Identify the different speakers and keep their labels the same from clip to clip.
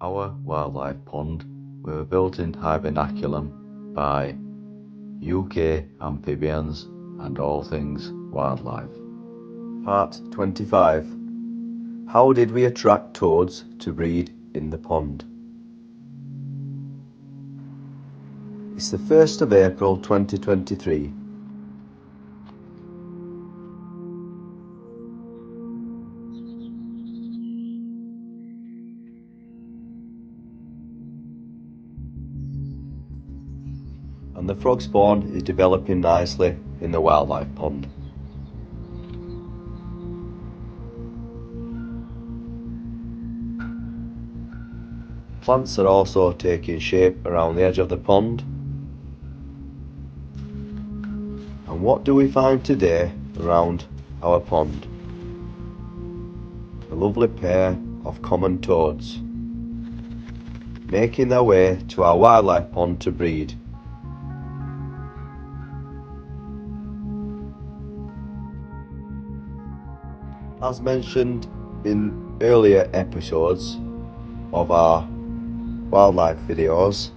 Speaker 1: Our wildlife pond were built in hibernaculum by UK Amphibians and all things wildlife. Part 25. How did we attract toads to breed in the pond? It's the 1st of April 2023. And the frog spawn is developing nicely in the wildlife pond. Plants are also taking shape around the edge of the pond. And what do we find today around our pond? A lovely pair of common toads, making their way to our wildlife pond to breed. As mentioned in earlier episodes of our wildlife videos,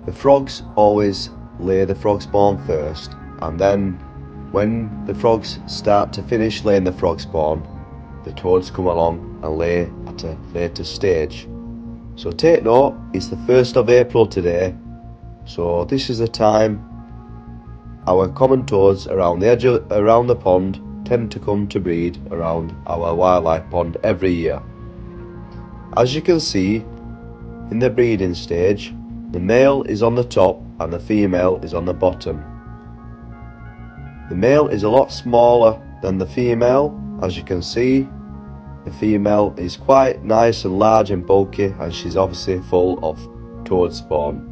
Speaker 1: the frogs always lay the frog spawn first, and then when the frogs start to finish laying the frog spawn, the toads come along and lay at a later stage. So take note, it's the 1st of April today, so this is the time our common toads around the pond tend to come to breed around our wildlife pond every year. As you can see, in the breeding stage, the male is on the top and the female is on the bottom. The male is a lot smaller than the female. As you can see, the female is quite nice and large and bulky, and she's obviously full of toad spawn.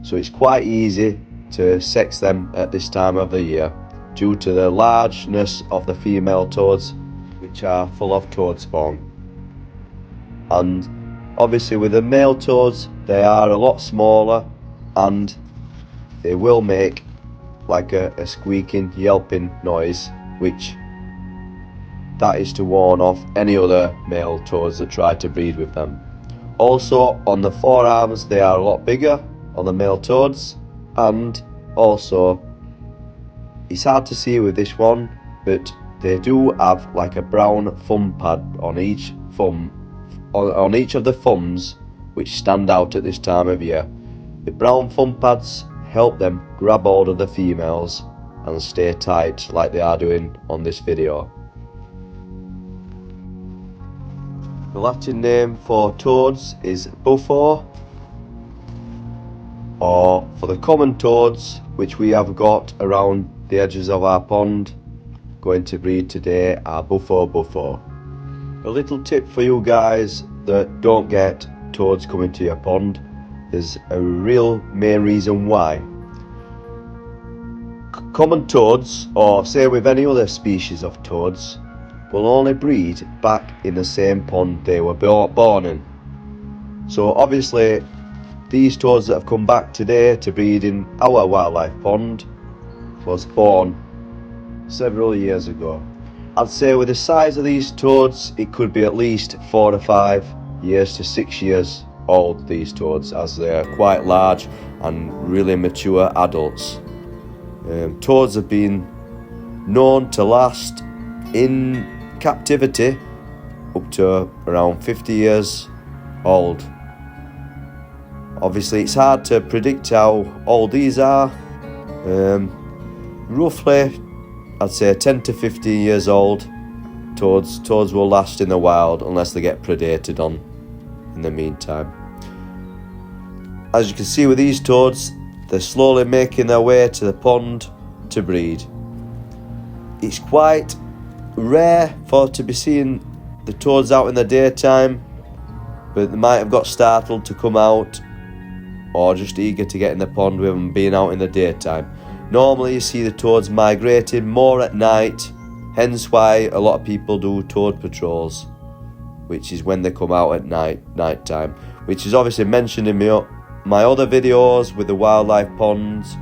Speaker 1: So it's quite easy to sex them at this time of the year due to the largeness of the female toads, which are full of toad spawn. And obviously with the male toads, they are a lot smaller and they will make like a squeaking, yelping noise, which that is to warn off any other male toads that try to breed with them. Also on the forearms, they are a lot bigger on the male toads, and also it's hard to see with this one, but they do have like a brown thumb pad on each thumb, on each of the thumbs, which stand out at this time of year. The brown thumb pads help them grab hold of the females and stay tight like they are doing on this video. The Latin name for toads is Bufo, or for the common toads, which we have got around the edges of our pond going to breed today, are Bufo. A little tip for you guys that don't get toads coming to your pond. There's a real main reason why. Common toads, or say with any other species of toads, will only breed back in the same pond they were born in. So obviously these toads that have come back today to breed in our wildlife pond was born several years ago. I'd say with the size of these toads, it could be at least 4 to 5 years to 6 years old, these toads, as they are quite large and really mature adults. Toads have been known to last in captivity up to around 50 years old. Obviously it's hard to predict how old these are. Roughly I'd say 10 to 15 years old. Toads will last in the wild unless they get predated on in the meantime. As you can see with these toads, they're slowly making their way to the pond to breed. It's quite rare to be seeing the toads out in the daytime, but they might have got startled to come out, or just eager to get in the pond with them being out in the daytime. Normally you see the toads migrating more at night, hence why a lot of people do toad patrols, which is when they come out at night time, which is obviously mentioned in my other videos with the wildlife ponds,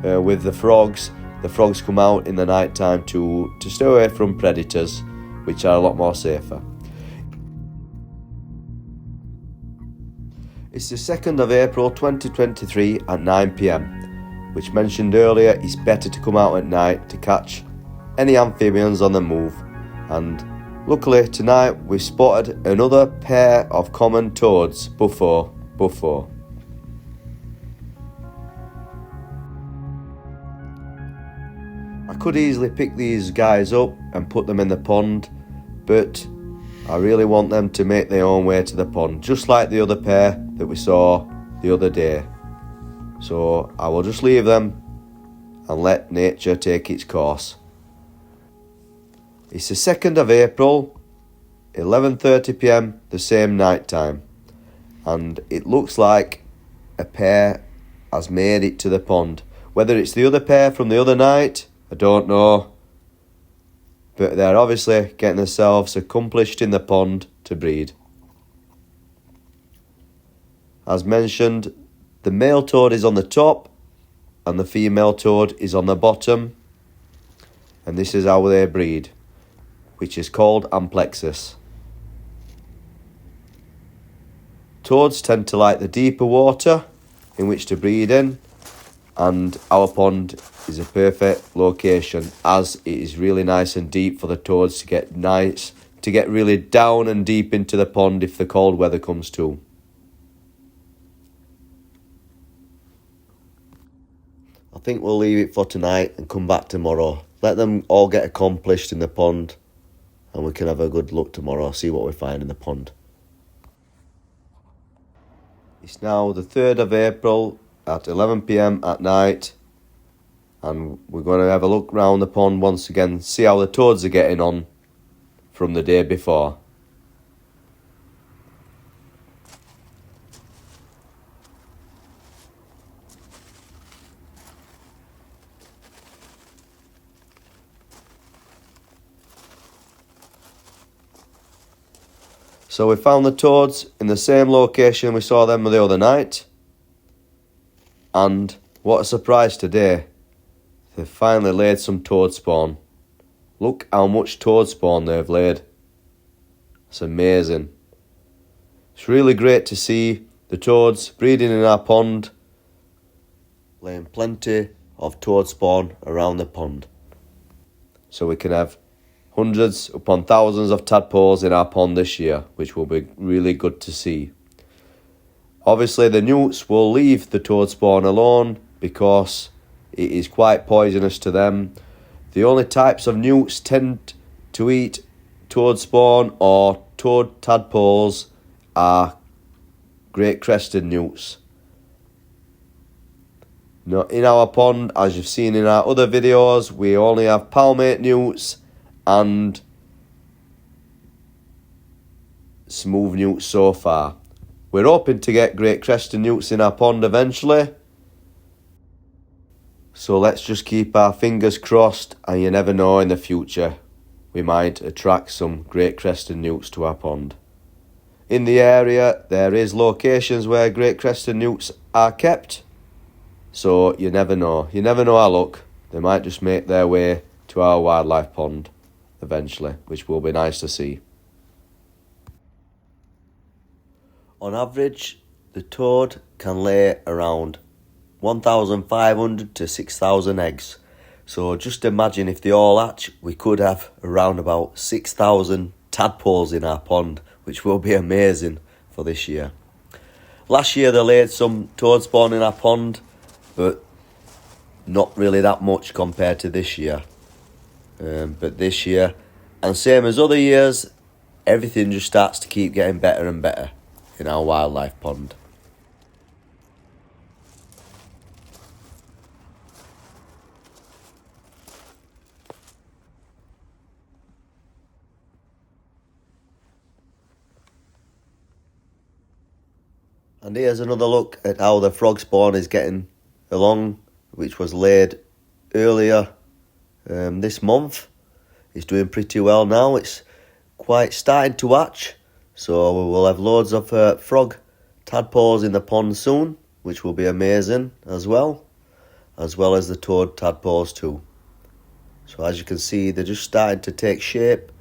Speaker 1: with the frogs. The frogs come out in the night time to stay away from predators, which are a lot more safer. It's the 2nd of April 2023 at 9 PM, which mentioned earlier it's better to come out at night to catch any amphibians on the move, and luckily tonight we spotted another pair of common toads, Bufo. I could easily pick these guys up and put them in the pond, but I really want them to make their own way to the pond, just like the other pair that we saw the other day. So I will just leave them and let nature take its course. It's the 2nd of April, 11:30 PM, the same night time, and it looks like a pair has made it to the pond. Whether it's the other pair from the other night, I don't know, but they're obviously getting themselves accomplished in the pond to breed. As mentioned, the male toad is on the top and the female toad is on the bottom, and this is how they breed, which is called amplexus. Toads tend to like the deeper water in which to breed in, and our pond is a perfect location as it is really nice and deep for the toads to get really down and deep into the pond if the cold weather comes too. I think we'll leave it for tonight and come back tomorrow. Let them all get accomplished in the pond and we can have a good look tomorrow, see what we find in the pond. It's now the 3rd of April at 11 PM at night, and we're going to have a look round the pond once again, see how the toads are getting on from the day before. So we found the toads in the same location we saw them the other night, and what a surprise today, they've finally laid some toadspawn. Look how much toadspawn they've laid. It's amazing. It's really great to see the toads breeding in our pond, laying plenty of toadspawn around the pond, so we can have hundreds upon thousands of tadpoles in our pond this year, which will be really good to see. Obviously the newts will leave the toadspawn alone because it is quite poisonous to them. The only types of newts tend to eat toadspawn or toad tadpoles are great crested newts. Now, in our pond, as you've seen in our other videos, we only have palmate newts and smooth newts so far. We're hoping to get great crested newts in our pond eventually, so let's just keep our fingers crossed, and you never know, in the future we might attract some great crested newts to our pond. In the area there is locations where great crested newts are kept, so you never know our luck. They might just make their way to our wildlife pond eventually, which will be nice to see. On average, the toad can lay around 1,500 to 6,000 eggs. So just imagine if they all hatch, we could have around about 6,000 tadpoles in our pond, which will be amazing for this year. Last year they laid some toadspawn in our pond, but not really that much compared to this year. But this year, and same as other years, everything just starts to keep getting better and better in our wildlife pond. And here's another look at how the frog spawn is getting along, which was laid earlier this month. It's doing pretty well now. It's quite starting to hatch, so we will have loads of frog tadpoles in the pond soon, which will be amazing as well as the toad tadpoles too. So as you can see, they're just starting to take shape.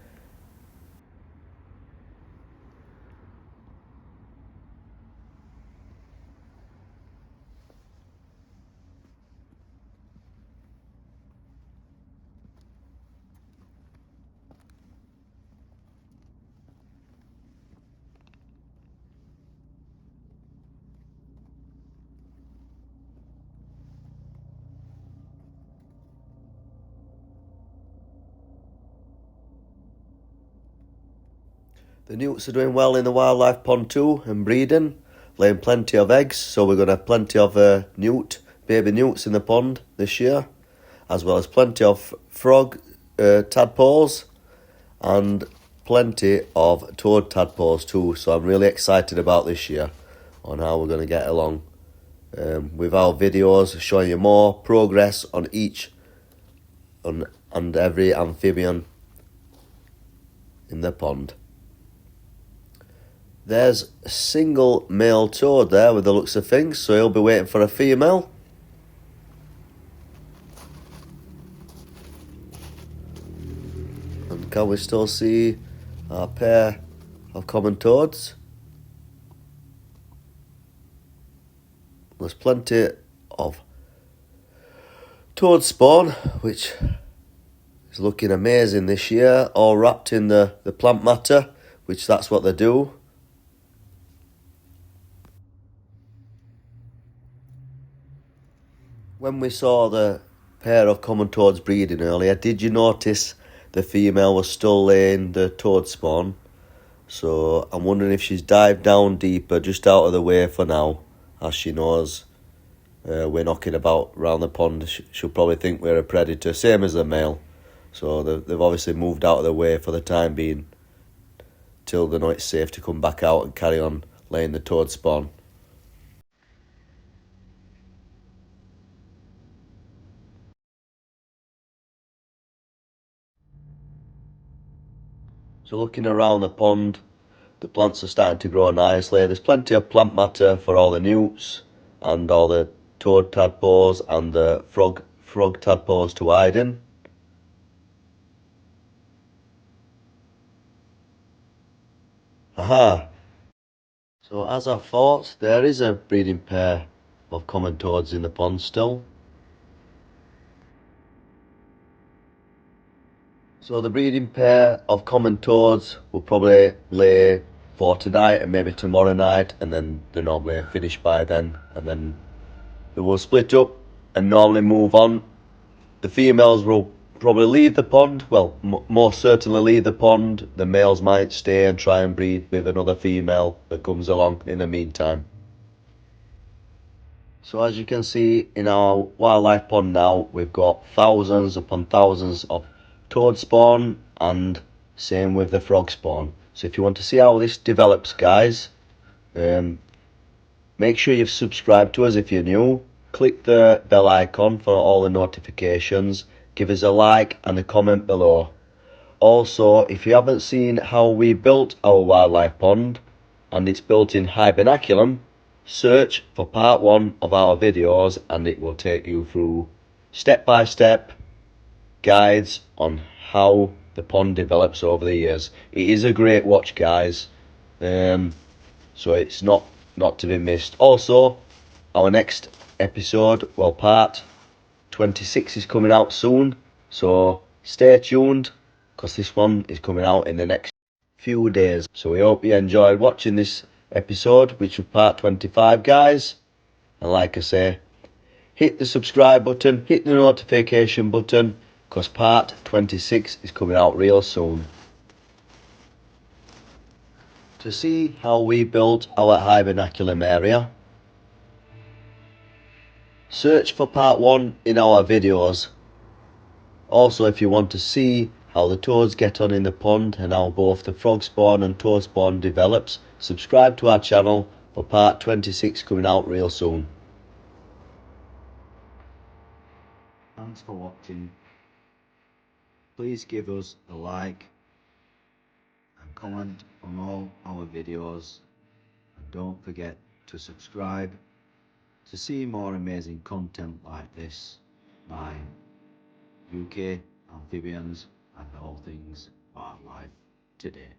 Speaker 1: The newts are doing well in the wildlife pond too and breeding, laying plenty of eggs, so we're going to have plenty of baby newts in the pond this year, as well as plenty of frog tadpoles and plenty of toad tadpoles too. So I'm really excited about this year on how we're going to get along with our videos, showing you more progress on each and every amphibian in the pond. There's a single male toad there with the looks of things, so he'll be waiting for a female. And can we still see our pair of common toads? There's plenty of Toadspawn, which is looking amazing this year, all wrapped in the plant matter, which that's what they do. When we saw the pair of common toads breeding earlier, did you notice the female was still laying the toad spawn? So I'm wondering if she's dived down deeper, just out of the way for now, as she knows we're knocking about around the pond. She'll probably think we're a predator, same as the male. So they've obviously moved out of the way for the time being, till they know it's safe to come back out and carry on laying the toad spawn. So looking around the pond, the plants are starting to grow nicely. There's plenty of plant matter for all the newts and all the toad tadpoles and the frog tadpoles to hide in. Aha! So as I thought, there is a breeding pair of common toads in the pond still. So the breeding pair of common toads will probably lay for tonight and maybe tomorrow night, and then they're normally finished by then, and then they will split up and normally move on. The females will probably leave the pond, well, more certainly leave the pond. The males might stay and try and breed with another female that comes along in the meantime. So as you can see in our wildlife pond now, we've got thousands upon thousands of toad spawn, and same with the frog spawn. So if you want to see how this develops, guys, make sure you've subscribed to us if you're new. Click the bell icon for all the notifications. Give us a like and a comment below. Also, if you haven't seen how we built our wildlife pond, and it's built in hibernaculum, search for part 1 of our videos and it will take you through step-by-step guides on how the pond develops over the years. It is a great watch, guys, so it's not to be missed. Also, our next episode, well, part 26 is coming out soon, so stay tuned, because this one is coming out in the next few days. So we hope you enjoyed watching this episode, which was part 25, guys. And like I say, hit the subscribe button, hit the notification button, because part 26 is coming out real soon. To see how we built our hibernaculum area, search for part 1 in our videos. Also, if you want to see how the toads get on in the pond and how both the frog spawn and toad spawn develops, subscribe to our channel for part 26 coming out real soon. Thanks for watching. Please give us a like and comment on all our videos, and don't forget to subscribe to see more amazing content like this by UK Amphibians and all things wildlife today.